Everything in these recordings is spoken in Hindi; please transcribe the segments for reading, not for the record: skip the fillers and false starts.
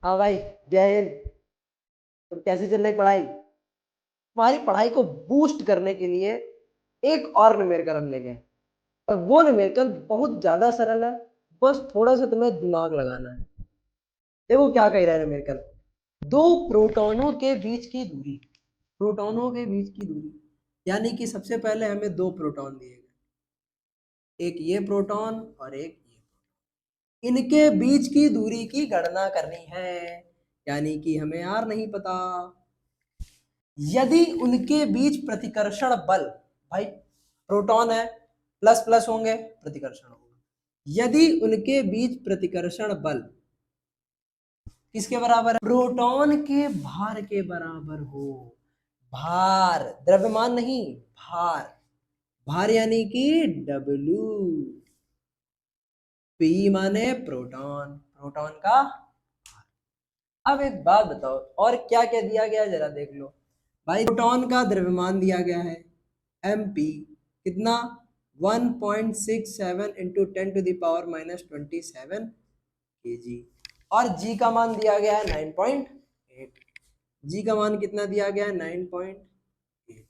हाँ भाई, जय हिंद। तो कैसे चल रही पढ़ाई? तुम्हारी पढ़ाई को बूस्ट करने के लिए एक और न्यूमेरिकल हम लेंगे, और वो न्यूमेरिकल बहुत ज्यादा सरल है। बस थोड़ा सा तुम्हें दिमाग लगाना है। देखो क्या कह रहा है न्यूमेरिकल। दो प्रोटॉनों के बीच की दूरी, प्रोटॉनों के बीच की दूरी, यानी कि सबसे पहले हमें दो प्रोटॉन दिए गए, एक ये प्रोटॉन और एक ये, इनके बीच की दूरी की गणना करनी है। यानी कि हमें यार नहीं पता, यदि उनके बीच प्रतिकर्षण बल, भाई प्रोटॉन है, प्लस प्लस होंगे, प्रतिकर्षण होगा। यदि उनके बीच प्रतिकर्षण बल किसके बराबर है? प्रोटॉन के भार के बराबर हो। भार, द्रव्यमान नहीं, भार। भार यानी कि W। P माने प्रोटॉन, प्रोटॉन का। अब एक बात बताओ, और क्या क्या दिया गया जरा देख लो। भाई प्रोटॉन का द्रव्यमान दिया गया है mp, कितना? 1.67 इंटू 10⁻⁻27 kg। और g का मान दिया गया है 9.8। g का मान कितना दिया गया है? 9.8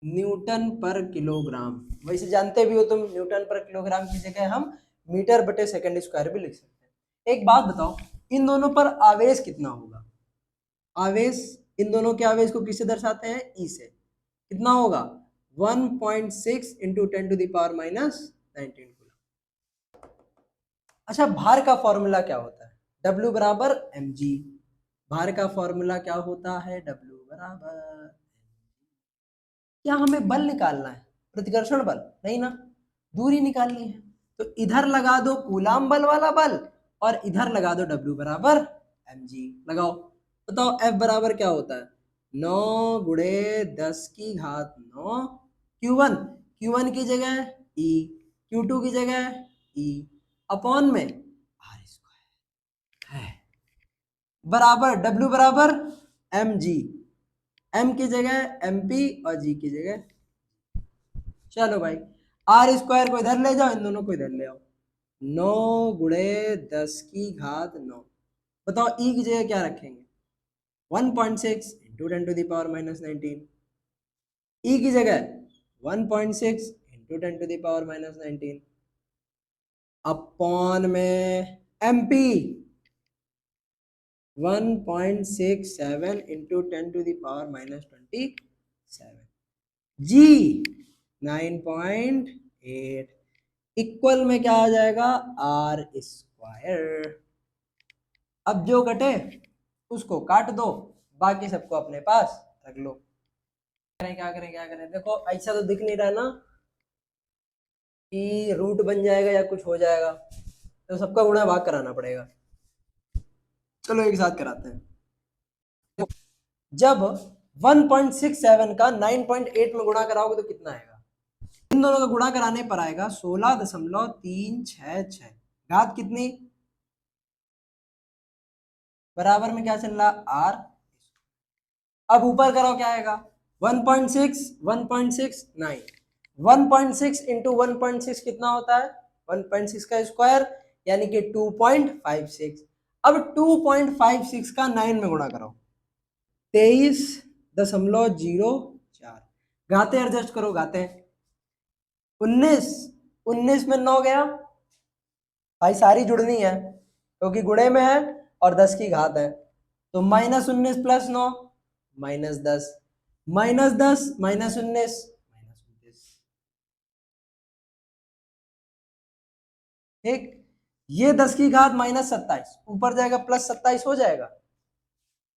न्यूटन पर किलोग्राम। वैसे जानते भी हो तुम, न्यूटन पर किलोग्राम की जगह हम मीटर बटे सेकंड स्क्वायर भी लिख सकते हैं। एक बात बताओ, इन दोनों पर आवेश कितना होगा? आवेश, इन दोनों के आवेश को किससे दर्शाते हैं? ई से। कितना होगा? 1.6 इंटू 10⁻⁻19 कूलम। अच्छा, भार का फॉर्मूला क्या होता है? W बराबर mg। भार का फॉर्मूला क्या होता है? W बराबर, क्या हमें बल निकालना है? प्रतिकर्षण बल नहीं ना, दूरी निकालनी है। तो इधर लगा दो कूलाम बल वाला बल, और इधर लगा दो W बराबर mg। लगाओ, बताओ F बराबर क्या होता है? 9 गुणे 10⁻9 Q1। Q1 की जगह E, Q2 की जगह E, अपॉन में R स्क्वायर है, बराबर W बराबर mg। M की जगह MP और G की जगह। चलो भाई, आर स्क्वायर को इधर ले जाओ, इन दोनों को इधर ले आओ। 9 गुणे 10⁻9। बताओ ई की जगह क्या रखेंगे? 1.6 इंटू 10⁻⁻19। ई की जगह 1.6 इंटू 10⁻⁻19 अपॉन में एमपी 1.67 इंटू 10⁻⁻27। जी 9.8 इक्वल में क्या आ जाएगा? R square. अब जो कटे उसको काट दो, बाकी सबको अपने पास रख लो। क्या करें क्या करें? देखो ऐसा तो दिख नहीं रहा ना कि रूट बन जाएगा या कुछ हो जाएगा, तो सबका गुणा भाग कराना पड़ेगा। चलो एक साथ कराते हैं। जब 1.67 का 9.8 में गुणा कराओगे तो कितना आएगा? इन दोनों का गुणा कराने पर आएगा 16.366। घात कितनी? बराबर में क्या चल रहा? आर। अब ऊपर करो, क्या आएगा? 1.6 1.69 1.6 इंटू 1.6 कितना होता है? 1.6 का स्क्वायर, यानी कि 2.56। अब 2.56 का 9 में गुणा करो, 23.04। घाते एडजस्ट करो, घाते 19, 19 में 9 गया भाई, सारी जुड़नी है क्योंकि गुणे में है और 10 की घात है। तो -19 प्लस 9 -10, -10 -19 -19। ठीक, ये 10 की घात -27 ऊपर जाएगा, +27 हो जाएगा।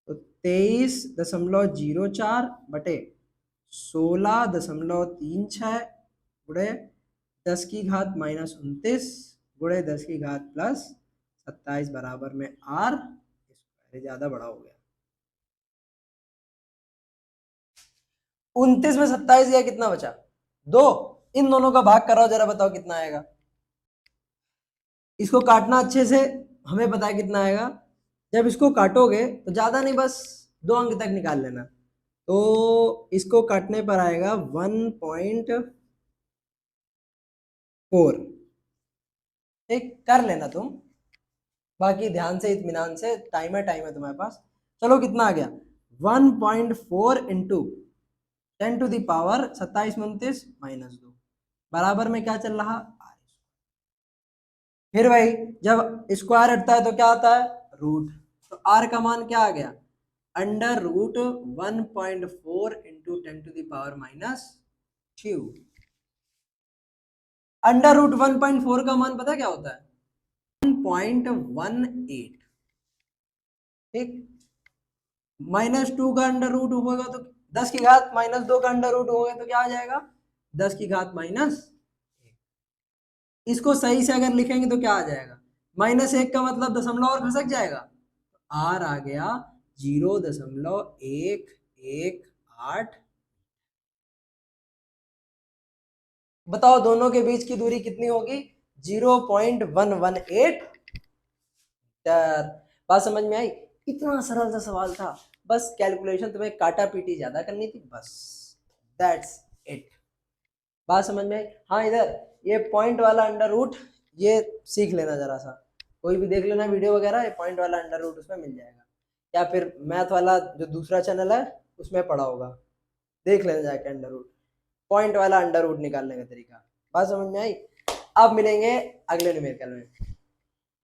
तो 23.04 बटे 16.36 गुणे 10 की घात -29 गुणे 10 की घात +27 बराबर में आर स्क्वायर। ज्यादा बड़ा हो गया। 29 में 27 गया, कितना बचा? 2। इन दोनों का भाग कराओ, जरा बताओ कितना आएगा। इसको काटना अच्छे से, हमें पता है कितना आएगा। जब इसको काटोगे तो ज्यादा नहीं, बस 2 अंक तक निकाल लेना। तो इसको काटने पर आएगा 1.4। ठीक, कर लेना तुम। बाकी ध्यान से इत्मीनान से, टाइम है तुम्हारे पास। चलो कितना आ गया 1.4 इंटू 10⁻, 27 29 -2 बराबर में क्या चल रहा r। फिर भाई जब स्क्वायर हटता है तो क्या आता है रूट, तो r का मान क्या आ गया √1.4 इंटू 10⁻²। √1.4 का मान पता क्या होता है 1.18। ठीक, -2 का अंडर रूट होगा तो 10 की घात -2 का अंडर रूट होगा तो क्या आ जाएगा 10 की घात -1। इसको सही से अगर लिखेंगे तो क्या आ जाएगा -1 का मतलब दशमलव और खसक जाएगा, आर आ गया 0.118। बताओ दोनों के बीच की दूरी कितनी होगी 0.118। बात समझ में आई? इतना सरल सा सवाल था, बस कैलकुलेशन तुम्हें काटा पीटी ज्यादा करनी थी बस, दैट्स इट। बात समझ में आई? हाँ इधर ये पॉइंट वाला अंडर रूट ये सीख लेना जरा सा, कोई भी देख लेना वीडियो वगैरह, ये पॉइंट वाला अंडर रूट उसमें मिल जाएगा, या फिर मैथ वाला जो दूसरा चैनल है उसमें पढ़ा होगा, देख लेना जाके अंडर रूट, पॉइंट वाला अंडर रूट निकालने का तरीका। बात समझ में आई? अब मिलेंगे अगले न्यूमेरिकल में।